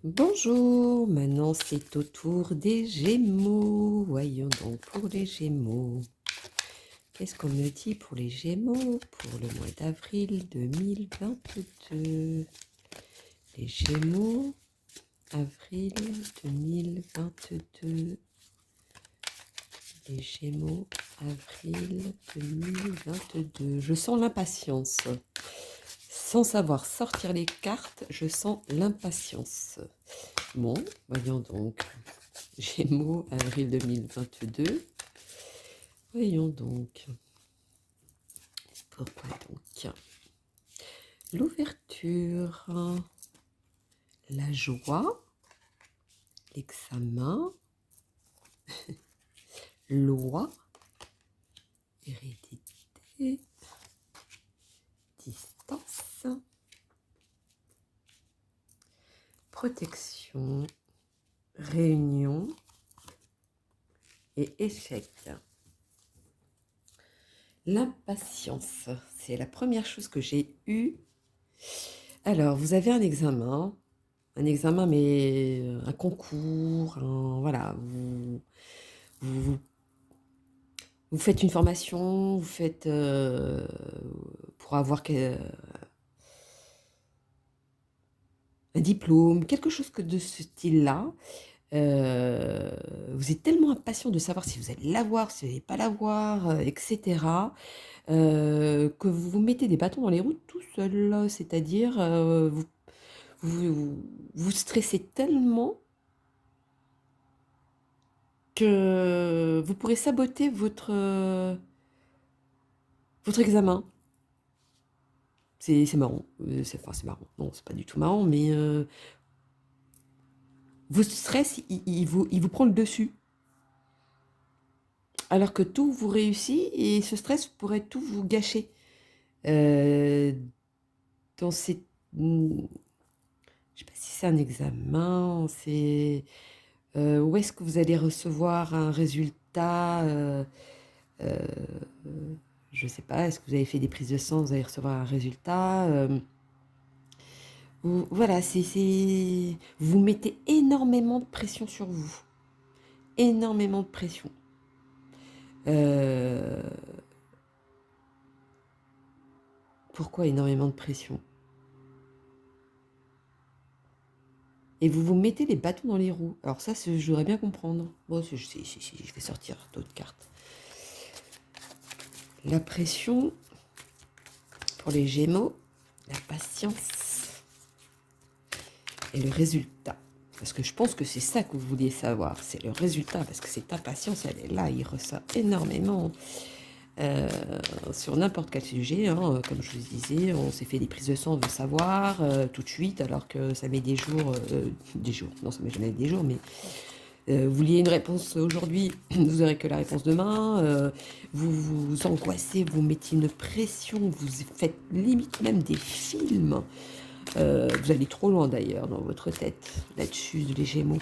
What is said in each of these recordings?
Bonjour, maintenant c'est au tour des Gémeaux. Voyons donc pour les Gémeaux. Qu'est-ce qu'on me dit pour les Gémeaux pour le mois d'avril 2022? Les Gémeaux, avril 2022. Les Gémeaux, avril 2022. Je sens l'impatience. Sans savoir sortir les cartes, je sens l'impatience. Bon, voyons donc. Gémeaux, avril 2022. Voyons donc. Pourquoi donc? L'ouverture, la joie, l'examen, loi, hérédité, distance, protection, réunion et échec. L'impatience, c'est la première chose que j'ai eue. Alors, vous avez un examen mais un concours, voilà, vous vous faites une formation, vous faites, pour avoir un diplôme, quelque chose que de ce style-là. Vous êtes tellement impatient de savoir si vous allez l'avoir, si vous n'allez pas l'avoir, et cetera, que vous vous mettez des bâtons dans les roues tout seul. C'est-à-dire, vous stressez tellement que vous pourrez saboter votre examen. C'est marrant, c'est marrant. Non, c'est pas du tout marrant, mais votre stress, il vous prend le dessus. Alors que tout vous réussit et ce stress pourrait tout vous gâcher. Heu, dans ces je sais pas si c'est un examen, où est-ce que vous allez recevoir un résultat, heu, je sais pas, est-ce que vous avez fait des prises de sang, vous allez recevoir un résultat, voilà, vous mettez énormément de pression sur vous, énormément de pression. Heu, Pourquoi énormément de pression? Et vous vous mettez les bâtons dans les roues. Alors ça, je voudrais bien comprendre. Bon, si, je vais sortir d'autres cartes. La pression pour les Gémeaux, la patience et le résultat. Parce que je pense que c'est ça que vous vouliez savoir, c'est le résultat, parce que cette impatience, elle est là, il ressort énormément sur n'importe quel sujet, hein, comme je vous disais, on s'est fait des prises de sang, on veut savoir tout de suite, alors que ça met des jours, non ça met jamais des jours, mais vous vouliez une réponse aujourd'hui, vous aurez que la réponse demain, vous vous angoissez, vous mettez une pression, vous faites limite même des films. Vous allez trop loin d'ailleurs dans votre tête, là-dessus, les Gémeaux.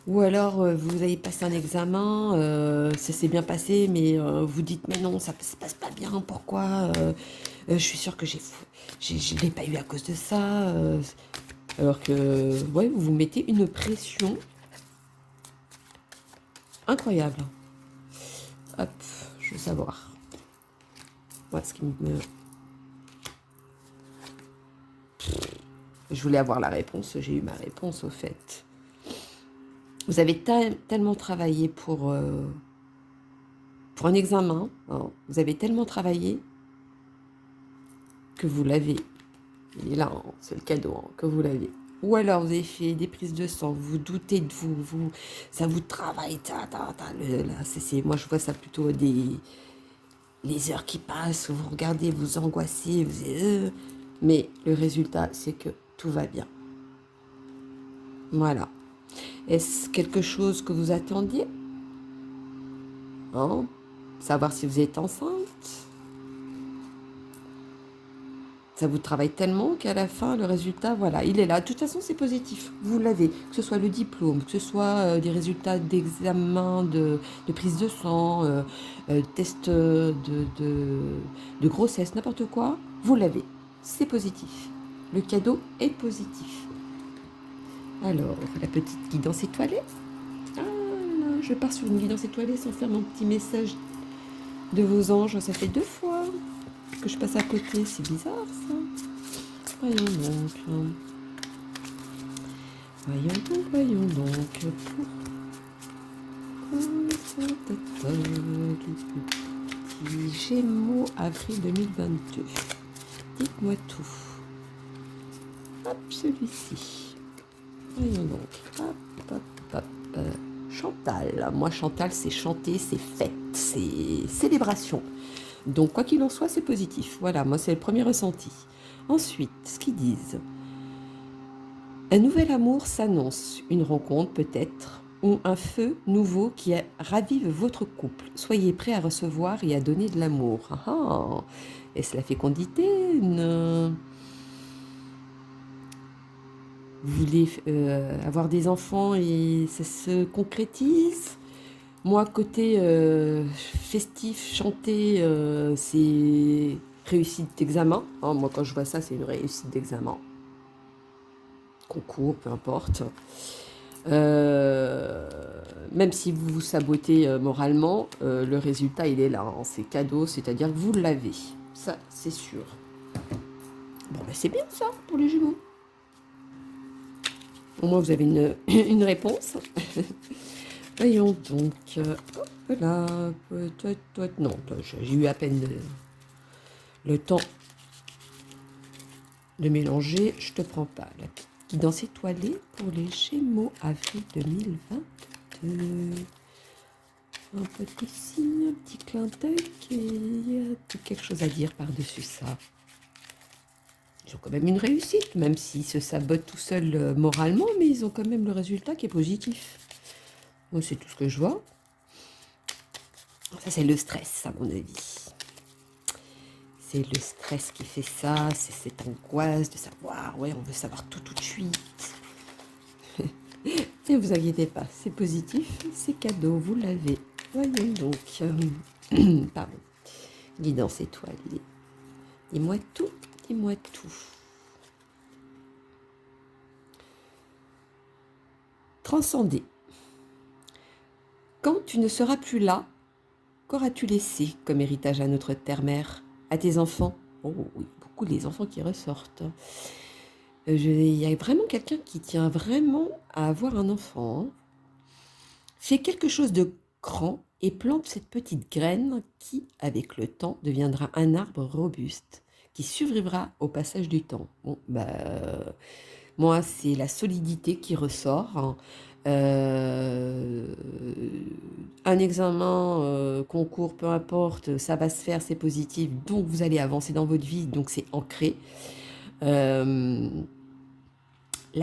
Ou alors, vous avez passé un examen, ça s'est bien passé, mais vous dites: «Mais non, ça se passe pas bien, pourquoi? Je suis sûre que je l'ai pas eu à cause de ça», alors que, ouais, vous vous mettez une pression incroyable. Hop, je veux savoir. Ouais, ce qui me je voulais avoir la réponse, j'ai eu ma réponse au fait. Vous avez tellement travaillé pour un examen, hein, vous avez tellement travaillé que vous l'avez. Il est là, hein, c'est le cadeau, hein, que vous l'avez. Ou alors vous avez fait des prises de sang, vous doutez de vous, ça vous travaille, là, moi je vois ça plutôt les heures qui passent, vous regardez, vous angoissez, mais le résultat c'est que tout va bien. Voilà. Est-ce quelque chose que vous attendiez? Hein? Savoir si vous êtes enceinte? Ça vous travaille tellement qu'à la fin, le résultat, voilà, il est là. De toute façon, c'est positif. Vous l'avez. Que ce soit le diplôme, que ce soit des résultats d'examen, de prise de sang, test de grossesse, n'importe quoi, vous l'avez. C'est positif. Le cadeau est positif. Alors, la petite guidance étoilée. Ah, là, je pars sur une guidance étoilée sans faire mon petit message de vos anges. Ça fait 2 fois que je passe à côté. C'est bizarre, ça. Voyons donc. Voyons donc. Pourquoi les Gémeaux, avril 2022. Dites-moi tout. Hop, celui-ci. Voyons donc. Hop, hop, hop. Chantal. Moi, Chantal, c'est chanter, c'est fête, c'est célébration. Donc, quoi qu'il en soit, c'est positif. Voilà, moi, c'est le premier ressenti. Ensuite, ce qu'ils disent. Un nouvel amour s'annonce, une rencontre peut-être, ou un feu nouveau qui ravive votre couple. Soyez prêts à recevoir et à donner de l'amour. Ah, ah. Est-ce la fécondité? Vous voulez avoir des enfants et ça se concrétise? Moi, côté festif, chanter, c'est réussite d'examen. Hein, moi, quand je vois ça, c'est une réussite d'examen. Concours, peu importe. Même si vous vous sabotez moralement, le résultat, il est là. Hein, c'est cadeau, c'est-à-dire que vous l'avez. Ça, c'est sûr. Bon, ben, c'est bien ça pour les Gémeaux. Au moins, vous avez une réponse. Voyons donc. Hop là. Non, j'ai eu à peine le temps de mélanger. Je te prends pas. La petite guidance étoilée pour les Gémeaux avril 2022. Un petit signe, un petit clin d'œil. Il y a quelque chose à dire par-dessus ça. Ils ont quand même une réussite, même s'ils se sabotent tout seuls moralement, mais ils ont quand même le résultat qui est positif. Moi, c'est tout ce que je vois. Ça, c'est le stress, à mon avis. C'est le stress qui fait ça, c'est cette angoisse de savoir, ouais, on veut savoir tout de suite. Ne vous inquiétez pas, c'est positif, c'est cadeau, vous l'avez. Voyons donc. Pardon. Guidance étoilée. Dis-moi tout, dis-moi tout. Transcender. Quand tu ne seras plus là, qu'auras-tu laissé comme héritage à notre terre-mère, à tes enfants? Oh oui, beaucoup les enfants qui ressortent. Il y a vraiment quelqu'un qui tient vraiment à avoir un enfant. Hein. Fais quelque chose de grand et plante cette petite graine qui, avec le temps, deviendra un arbre robuste qui survivra au passage du temps. Bon, moi, c'est la solidité qui ressort. Hein. Un examen, concours, peu importe, ça va se faire, c'est positif, donc vous allez avancer dans votre vie, donc c'est ancré. La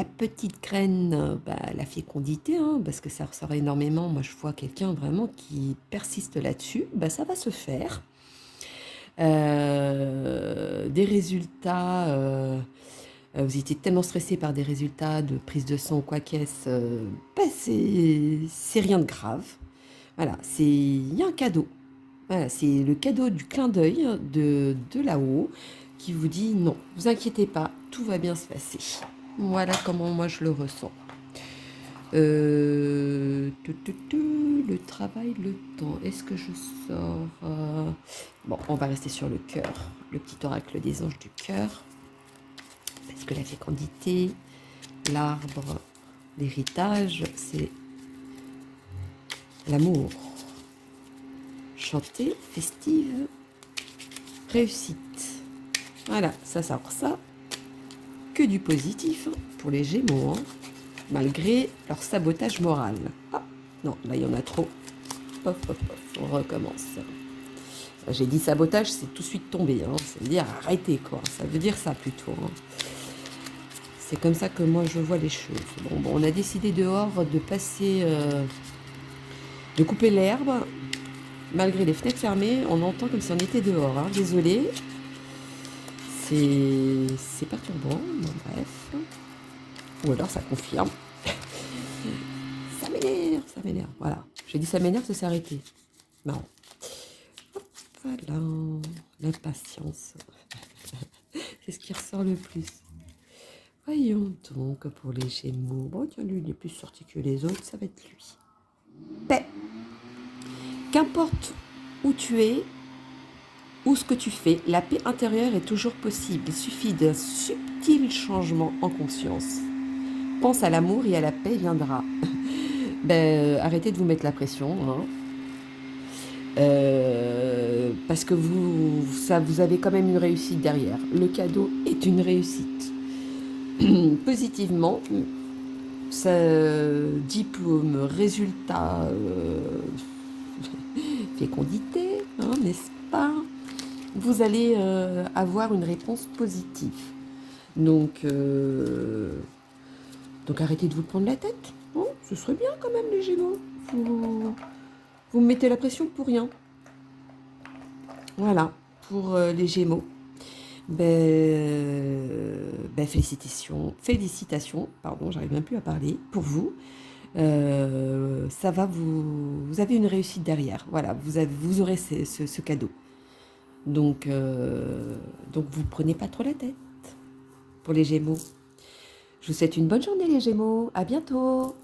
petite graine, la fécondité, hein, parce que ça ressort énormément. Moi, je vois quelqu'un vraiment qui persiste là-dessus. Ça va se faire. Des résultats, vous étiez tellement stressé par des résultats de prise de sang ou quoi qu'est-ce, c'est rien de grave. Voilà, il y a un cadeau. Voilà, c'est le cadeau du clin d'œil de là-haut qui vous dit non, vous inquiétez pas, tout va bien se passer. Voilà comment moi je le ressens. Le travail, le temps. Est-ce que je sors Bon, on va rester sur le cœur. Le petit oracle des anges du cœur. Parce que la fécondité, l'arbre, l'héritage, c'est l'amour. Chanter, festive, réussite. Voilà, ça sort ça. Que du positif hein, pour les Gémeaux, hein, malgré leur sabotage moral. Ah, non, là il y en a trop. Pof, pof, pof, on recommence. J'ai dit sabotage, c'est tout de suite tombé. Hein, ça veut dire arrêter, quoi. Ça veut dire ça plutôt. Hein. C'est comme ça que moi je vois les choses. Bon, on a décidé dehors de passer, de couper l'herbe. Malgré les fenêtres fermées, on entend comme si on était dehors. Hein. Désolé. C'est perturbant, bon, bref. Ou alors ça confirme. Ça m'énerve, voilà. J'ai dit ça m'énerve, ça s'est arrêté. Non. Hop, voilà, l'impatience. C'est ce qui ressort le plus. Voyons donc pour les Gémeaux. Bon, tiens, lui, il est plus sorti que les autres, ça va être lui. Paix. Qu'importe où tu es ou ce que tu fais, la paix intérieure est toujours possible. Il suffit d'un subtil changement en conscience. Pense à l'amour et à la paix viendra. Arrêtez de vous mettre la pression, hein. Parce que vous avez quand même une réussite derrière. Le cadeau est une réussite. Positivement, ça, diplôme, résultat, fécondité, hein, n'est-ce pas? Vous allez avoir une réponse positive. Donc arrêtez de vous prendre la tête. Bon, ce serait bien quand même les Gémeaux. Vous me mettez la pression pour rien. Voilà, pour les Gémeaux. Félicitations, pardon, j'arrive même plus à parler, pour vous. Ça va, vous avez une réussite derrière. Voilà, vous aurez ce cadeau. Donc vous prenez pas trop la tête pour les Gémeaux. Je vous souhaite une bonne journée les Gémeaux. À bientôt.